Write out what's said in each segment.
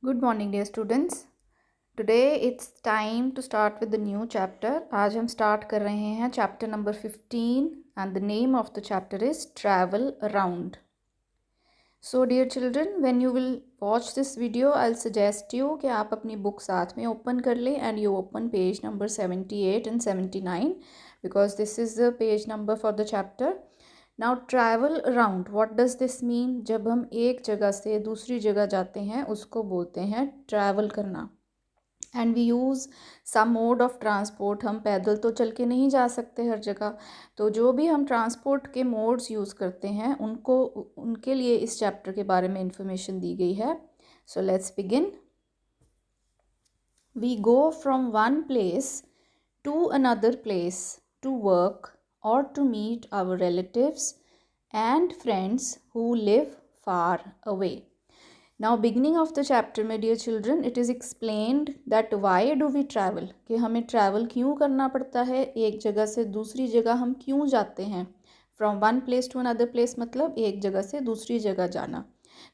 Good morning dear students. Today it's time to start with the new chapter. आज हम start कर रहे हैं chapter number 15 and the name of the chapter is Travel Around. So dear children, when you will watch this video, I'll suggest you कि आप अपनी book साथ में open कर लें and you open page number 78 and 79 because this is the page number for the chapter. Now travel around, what does this mean? जब हम एक जगह से दूसरी जगह जाते हैं उसको बोलते हैं ट्रैवल करना. And we use some mode of transport. हम पैदल तो चल के नहीं जा सकते हर जगह, तो जो भी हम ट्रांसपोर्ट के मोड्स यूज़ करते हैं उनके लिए इस चैप्टर के बारे में इंफॉर्मेशन दी गई है. So let's begin. We go from one place to another place to work or to meet our relatives and friends who live far away. Now beginning of the chapter, my dear children, it is explained that why do we travel, कि हमें travel क्यों करना पड़ता है, एक जगह से दूसरी जगह हम क्यों जाते हैं. From one place to another place मतलब एक जगह से दूसरी जगह जाना.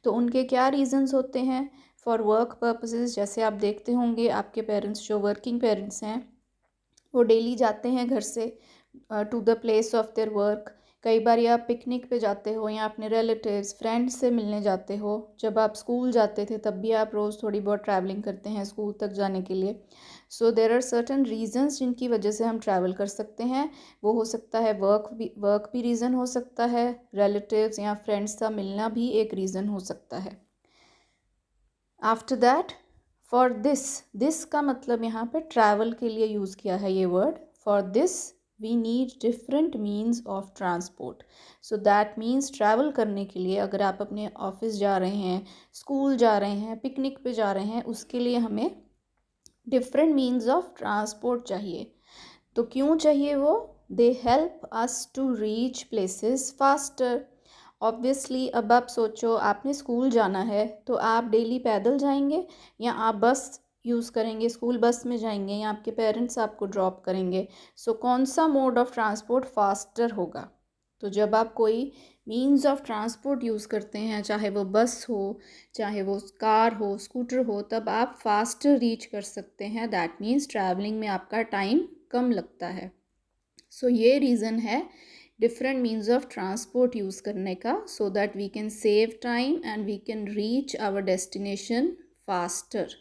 तो उनके क्या रीजंस होते हैं. फॉर वर्क पर्पसेस, जैसे आप देखते होंगे आपके पेरेंट्स जो वर्किंग पेरेंट्स हैं वो डेली जाते हैं घर से to the place of their work. कई बार आप पिकनिक पे जाते हो या अपने रिलेटिव्स फ्रेंड्स से मिलने जाते हो. जब आप स्कूल जाते थे तब भी आप रोज़ थोड़ी बहुत ट्रैवलिंग करते हैं स्कूल तक जाने के लिए. So there are certain reasons जिनकी वजह से हम ट्रैवल कर सकते हैं. वो हो सकता है वर्क भी रीज़न हो सकता है, रिलेटिव्स या फ्रेंड्स का मिलना भी एक रीज़न हो सकता है. आफ्टर दैट फॉर दिस का मतलब यहाँ पे ट्रैवल के लिए यूज़ किया है ये word. For this we need different means of transport. So that means travel करने के लिए अगर आप अपने ऑफिस जा रहे हैं, स्कूल जा रहे हैं, पिकनिक पे जा रहे हैं, उसके लिए हमें different means of transport चाहिए. तो क्यों चाहिए वो? They help us to reach places faster. Obviously अब आप सोचो, आपने स्कूल जाना है तो आप डेली पैदल जाएंगे या आप बस यूज़ करेंगे, स्कूल बस में जाएंगे या आपके पेरेंट्स आपको ड्रॉप करेंगे. सो कौन सा मोड ऑफ ट्रांसपोर्ट फास्टर होगा? तो जब आप कोई मीन्स ऑफ ट्रांसपोर्ट यूज़ करते हैं, चाहे वो बस हो, चाहे वो कार हो, स्कूटर हो, तब आप फास्टर रीच कर सकते हैं. दैट मीन्स ट्रैवलिंग में आपका टाइम कम लगता है. सो ये रीज़न है different means of transport use करने का, so that we can save time and we can reach our destination faster.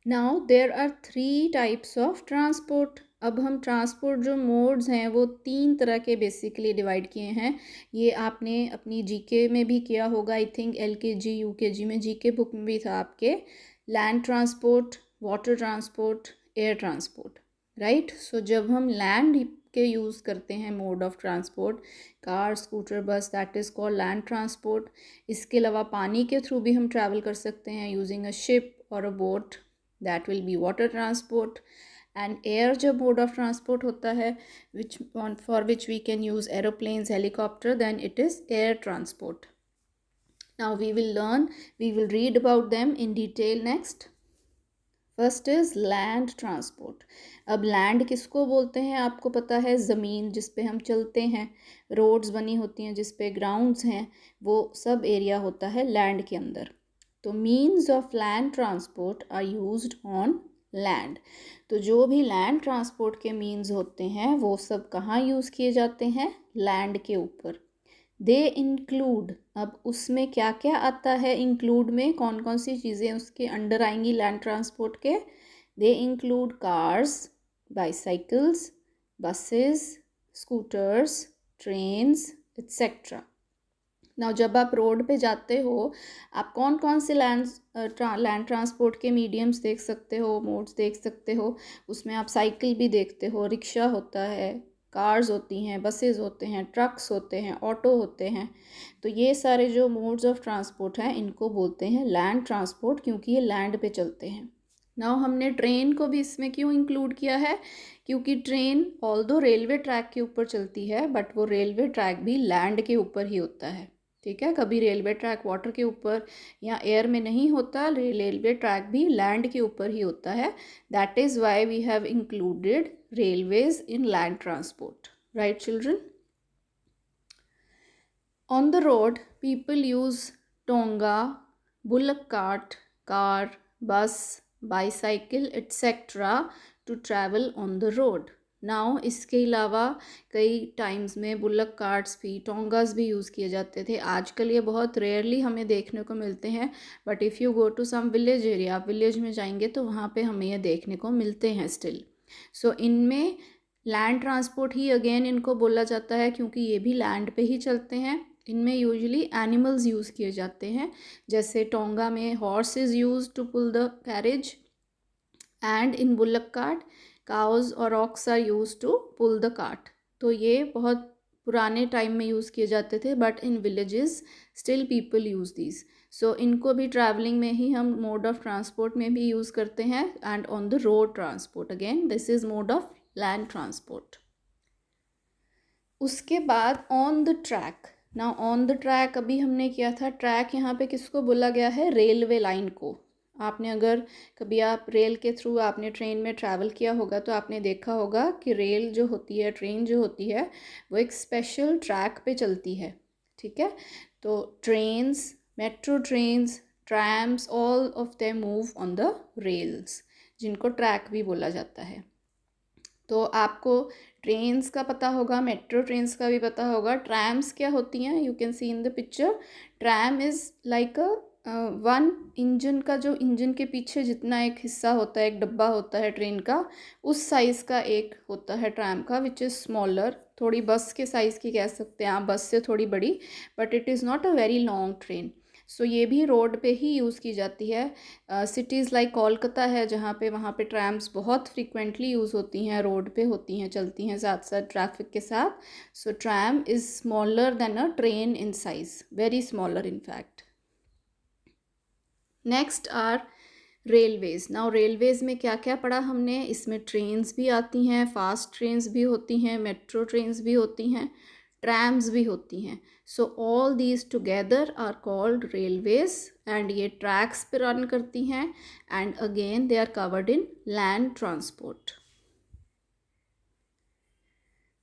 Now there are 3 types of transport. अब हम ट्रांसपोर्ट जो मोड्स हैं वो 3 तरह के बेसिकली डिवाइड किए हैं. ये आपने अपनी जीके में भी किया होगा, आई थिंक एलकेजी यूकेजी में जीके बुक में भी था आपके. Land transport, water transport, air transport, right. So जब हम लैंड के यूज़ करते हैं mode of transport, car, scooter, bus, that is called land transport. इसके अलावा पानी के थ्रू भी हम ट्रैवल कर सकते हैं यूजिंग अ शिप और a boat, that will be water transport. And air जब मोड ऑफ ट्रांसपोर्ट होता है for which we can use aeroplanes, helicopter, then it is air transport. Now we will read about them in detail next. First is land transport. अब land किसको बोलते हैं आपको पता है? ज़मीन जिस पे हम चलते हैं, रोड्स बनी होती हैं जिस पे, ग्राउंड्स हैं, वो सब एरिया होता है लैंड के अंदर. तो means of land transport are used on land. तो जो भी लैंड ट्रांसपोर्ट के मीन्स होते हैं वो सब कहाँ यूज़ किए जाते हैं? लैंड के ऊपर. दे इंक्लूड, अब उसमें क्या क्या आता है इंक्लूड में, कौन कौन सी चीज़ें उसके अंडर आएंगी लैंड ट्रांसपोर्ट के? They include cars, bicycles, buses, scooters, trains, etcetera. Now जब आप रोड पे जाते हो आप कौन कौन से लैंड ट्रांसपोर्ट के मीडियम्स देख सकते हो, मोड्स देख सकते हो? उसमें आप साइकिल भी देखते हो, रिक्शा होता है, कार्स होती हैं, बसेस होते हैं, ट्रक्स होते हैं, ऑटो होते हैं. तो ये सारे जो मोड्स ऑफ ट्रांसपोर्ट हैं इनको बोलते हैं लैंड ट्रांसपोर्ट, क्योंकि ये लैंड पे चलते हैं. नाउ हमने ट्रेन को भी इसमें क्यों इंक्लूड किया है? क्योंकि ट्रेन ऑल्दो रेलवे ट्रैक के ऊपर चलती है बट वो रेलवे ट्रैक भी लैंड के ऊपर ही होता है. ठीक है, कभी रेलवे ट्रैक वाटर के ऊपर या एयर में नहीं होता, रेलवे ट्रैक भी लैंड के ऊपर ही होता है. That is why we have included railways in land transport, right children? On the road people use tonga, bullock cart, car, bus, bicycle etcetera to travel on the road. Now इसके अलावा कई times में bullock carts भी, टोंगास भी use किए जाते थे। आजकल ये बहुत रेयरली हमें देखने को मिलते हैं, but if you go to some village area, आप विलेज में जाएंगे तो वहाँ पे हमें ये देखने को मिलते हैं स्टिल। सो इनमें लैंड ट्रांसपोर्ट ही अगेन इनको बोला जाता है, क्योंकि ये भी लैंड पे ही चलते हैं। इनमें यूजुअली एनिमल्स यूज़ किए जाते हैं, जैसे टोंगा में horse is use to pull the carriage, and in bullock cart cows और ox are use to pull the cart. तो ये बहुत पुराने टाइम में यूज़ किए जाते थे, but in villages still people use these. So इनको भी ट्रैवलिंग में ही हम मोड ऑफ ट्रांसपोर्ट में भी यूज़ करते हैं, and on the road transport again this is mode of land transport. उसके बाद ऑन द ट्रैक। ना ऑन द ट्रैक अभी हमने किया था। ट्रैक यहाँ पे किसको बोला गया है? रेलवे लाइन को। आपने अगर कभी आप रेल के थ्रू आपने ट्रेन में ट्रैवल किया होगा तो आपने देखा होगा कि रेल जो होती है, ट्रेन जो होती है, वो एक स्पेशल ट्रैक पे चलती है। ठीक है, तो trains, metro trains, ट्रैम्स, all of them move on the rails, जिनको ट्रैक भी बोला जाता है। तो आपको ट्रेन्स का पता होगा, मेट्रो ट्रेन्स का भी पता होगा। ट्रैम्स क्या होती हैं? You can see in the picture. Tram is like a one engine का, जो इंजन के पीछे जितना एक हिस्सा होता है, एक डब्बा होता है ट्रेन का, उस साइज़ का एक होता है ट्रैम का, विच इज़ स्मॉलर। थोड़ी बस के साइज़ की कह सकते हैं आप, बस से थोड़ी बड़ी, but it is not a very long train. So ये भी रोड पे ही यूज़ की जाती है। सिटीज़ लाइक कोलकाता है जहाँ पे, वहाँ पे ट्रैम्स बहुत फ्रीक्वेंटली यूज़ होती हैं, रोड पे होती हैं, चलती हैं साथ साथ ट्रैफिक के साथ। So tram is smaller than a train in size, very smaller in fact. Next are railways. Now railways में क्या क्या पढ़ा हमने? इसमें ट्रेन्स भी आती हैं, फास्ट ट्रेन्स भी होती हैं, मेट्रो ट्रेन्स भी होती हैं, ट्रैम्स भी होती हैं। So all these together are called railways, and ये ट्रैक्स पे रन करती हैं, and again they are covered in land transport.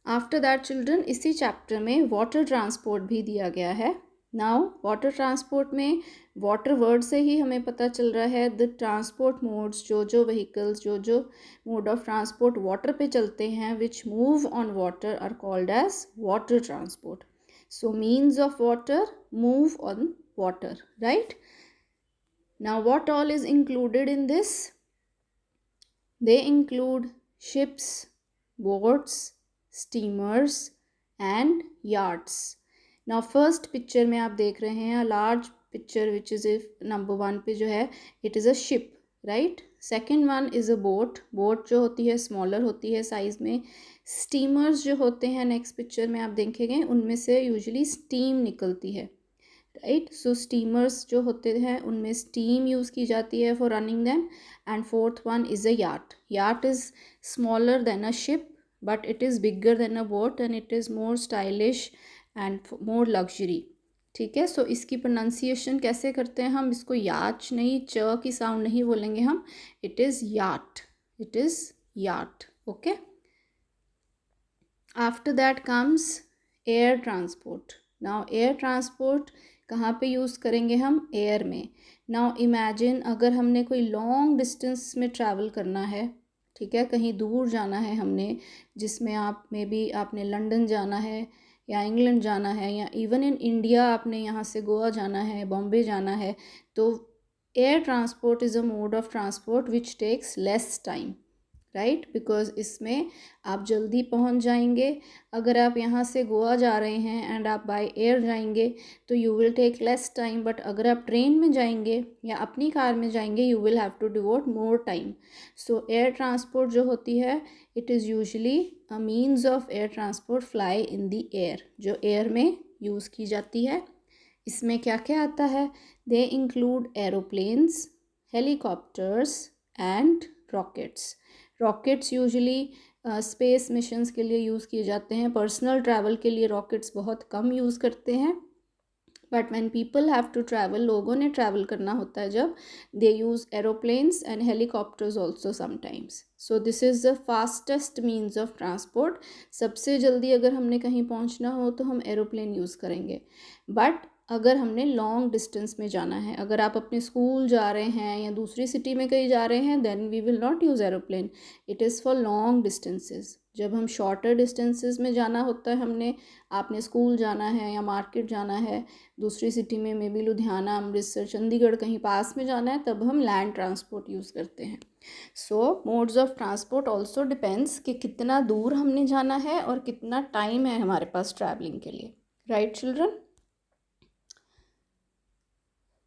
After that children, इसी चैप्टर में वाटर ट्रांसपोर्ट भी दिया गया है। नाउ वाटर ट्रांसपोर्ट में वाटर वर्ड से ही हमें पता चल रहा है द ट्रांसपोर्ट मोड्स, जो व्हीकल्स, जो मोड ऑफ ट्रांसपोर्ट वाटर पे चलते हैं, which move on water, are called as water transport. So means of water move on water, right? Now what all is included in this? They include ships, boats, steamers and yachts. Now first picture में आप देख रहे हैं large picture which is number 1 पे जो है, it is a ship, right? Second one is a boat. Boat जो होती है स्मॉलर होती है साइज़ में। स्टीमर्स जो होते हैं नेक्स्ट पिक्चर में आप देखेंगे, उनमें से यूजुअली स्टीम निकलती है, राइट? सो स्टीमर्स जो होते हैं उनमें स्टीम यूज़ की जाती है for running them. And fourth one is a yacht. Yacht is smaller than a ship, but it is bigger than a boat, and it is more stylish and more luxury. ठीक है, सो इसकी pronunciation कैसे करते हैं हम? इसको याच नहीं, च की साउंड नहीं बोलेंगे हम, it is yacht, it is yacht. Okay, after that comes air transport. Now air transport कहाँ पे यूज़ करेंगे हम? एयर में। नाउ इमेजिन अगर हमने कोई लॉन्ग डिस्टेंस में ट्रैवल करना है, ठीक है, कहीं दूर जाना है हमने, जिसमें आप मे बी आपने लंदन जाना है या इंग्लैंड जाना है, या इवन इन इंडिया आपने यहाँ से गोवा जाना है, बॉम्बे जाना है, तो air transport is a mode of transport which takes less time, right? Because इसमें आप जल्दी पहुंच जाएंगे। अगर आप यहाँ से गोवा जा रहे हैं एंड आप बाय एयर जाएंगे तो you will take less time, but अगर आप ट्रेन में जाएंगे या अपनी कार में जाएंगे, you will have to devote more time. So air transport जो होती है, it is usually a means of air transport fly in the air, जो एयर में यूज़ की जाती है। इसमें क्या क्या आता है? They include aeroplanes, helicopters and rockets. Rockets usually space missions के लिए यूज़ किए जाते हैं। पर्सनल ट्रैवल के लिए रॉकेट्स बहुत कम यूज़ करते हैं, but when people have to travel, लोगों ने ट्रैवल करना होता है जब, they use aeroplanes and helicopters also sometimes. So this is the fastest means of transport. सबसे जल्दी अगर हमने कहीं पहुंचना हो तो हम एरोप्लेन यूज़ करेंगे, बट अगर हमने लॉन्ग डिस्टेंस में जाना है, अगर आप अपने स्कूल जा रहे हैं या दूसरी सिटी में कहीं जा रहे हैं, then we will not use aeroplane. It is for long distances. जब हम शॉर्टर डिस्टेंसेस में जाना होता है, हमने आपने स्कूल जाना है या मार्केट जाना है दूसरी सिटी में, मे बी लुधियाना, अमृतसर, चंडीगढ़ कहीं पास में जाना है, तब हम लैंड ट्रांसपोर्ट यूज़ करते हैं. So modes of transport also depends कि कितना दूर हमने जाना है और कितना टाइम है हमारे पास ट्रैवलिंग के लिए. Right children?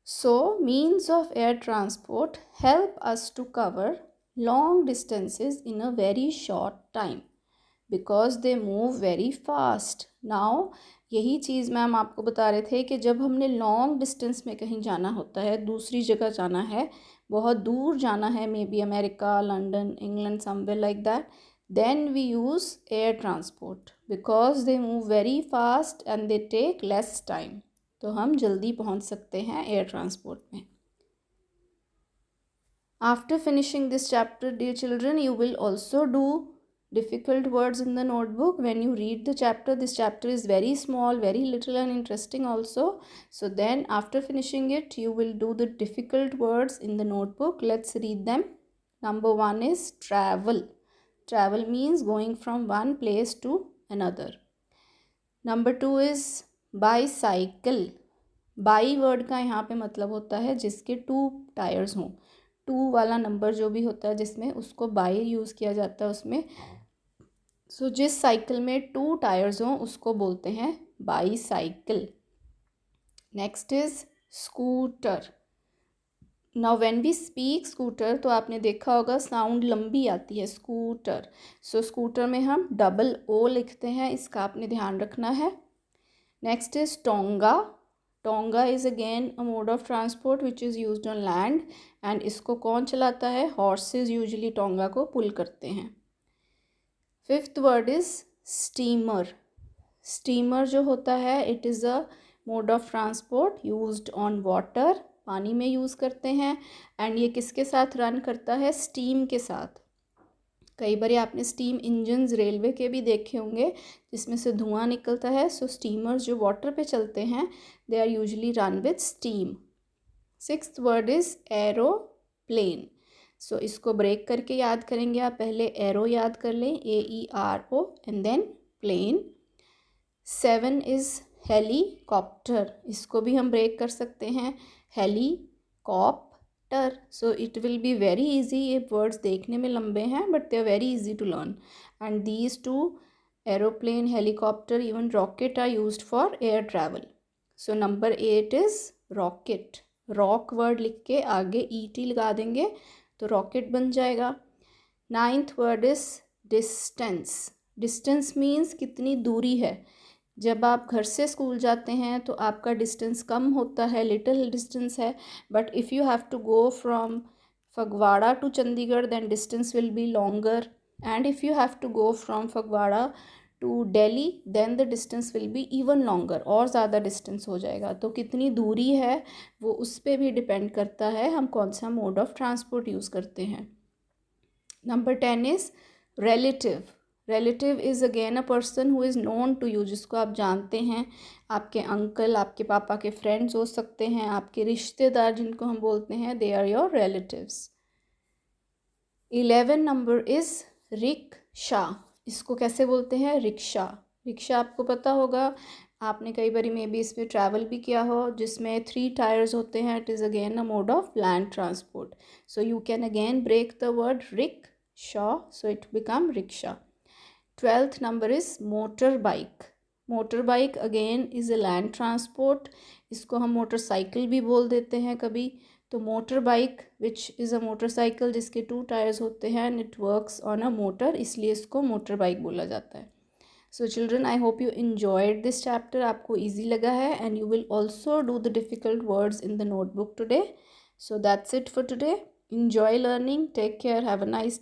So, means of air transport help us to cover long distances in a very short time because they move very fast. Now, यही चीज़ मैम आपको बता रहे थे कि जब हमने लॉन्ग डिस्टेंस में कहीं जाना होता है, दूसरी जगह जाना है, बहुत दूर जाना है, may be America, London, England, somewhere like that, then we use air transport because they move very fast and they take less time. तो हम जल्दी पहुंच सकते हैं एयर ट्रांसपोर्ट में. After finishing this chapter dear children, you will also do difficult words in the notebook when you read the chapter. This chapter is very small, very little and interesting also. So then after finishing it, you will do the difficult words in the notebook. Let's read them. Number 1 is travel. Travel means going from one place to another. Number 2 is bicycle. By word का यहाँ पे मतलब होता है जिसके 2 tyres हों. 2 वाला number जो भी होता है जिसमें, उसको बाई यूज़ किया जाता है उसमें. सो जिस साइकिल में 2 टायर्स हों उसको बोलते हैं bicycle. Next is scooter. Now when we speak scooter, तो आपने देखा होगा साउंड लंबी आती है, स्कूटर. सो स्कूटर में हम डबल ओ लिखते हैं, इसका आपने ध्यान रखना है. Next is tonga. Tonga is again a mode of transport which is used on land. And इसको कौन चलाता है? हॉर्सेस यूजुअली टोंगा को पुल करते हैं. Fifth word is steamer. Steamer जो होता है, it is a mode of transport used on water. पानी में यूज़ करते हैं. एंड ये किसके साथ रन करता है? स्टीम के साथ. कई बार आपने स्टीम इंजन्स रेलवे के भी देखे होंगे जिसमें से धुआं निकलता है. सो स्टीमर्स जो वाटर पे चलते हैं, they are usually run with steam. Sixth word is aeroplane. So इसको ब्रेक करके याद करेंगे आप. पहले एरो याद कर लें, AERO, and then plane. 7 is helicopter. इसको भी हम ब्रेक कर सकते हैं, helicopter. So it will be very easy. ये words देखने में लंबे हैं but they are very easy to learn. And these two, aeroplane, helicopter, even rocket, are used for air travel. So number 8 is rocket. Rock word लिख के आगे ET लगा देंगे तो rocket बन जाएगा. 9th word is distance. Distance means कितनी दूरी है. जब आप घर से स्कूल जाते हैं तो आपका डिस्टेंस कम होता है, लिटिल डिस्टेंस है. But if you have to go from Phagwara to Chandigarh, then distance will be longer. And if you have to go from Phagwara to Delhi, then the distance will be even longer, और ज़्यादा distance हो जाएगा. तो कितनी दूरी है वो उस पर भी डिपेंड करता है हम कौन सा मोड ऑफ ट्रांसपोर्ट यूज़ करते हैं. Number 10 is relative. Relative is again a person who is known to you, जिसको आप जानते हैं. आपके अंकल, आपके पापा के फ्रेंड्स हो सकते हैं, आपके रिश्तेदार जिनको हम बोलते हैं, they are your relatives. 11 number is rickshaw. इसको कैसे बोलते हैं? रिक्शा. रिक्शा आपको पता होगा, आपने कई बार मे बी इसमें ट्रैवल भी किया हो, जिसमें 3 टायर्स होते हैं. It is again a mode of land transport. So you can again break the word rickshaw, so it become rickshaw. 12th number is motorbike. Motorbike again is a land transport. इसको हम motorcycle भी बोल देते हैं कभी. तो motorbike which is a motorcycle जिसके 2 tyres होते हैं and it works on a motor, इसलिए इसको motorbike बोला जाता है. So children, I hope you enjoyed this chapter. आपको easy लगा है and you will also do the difficult words in the notebook today. So that's it for today. Enjoy learning. Take care. Have a nice day.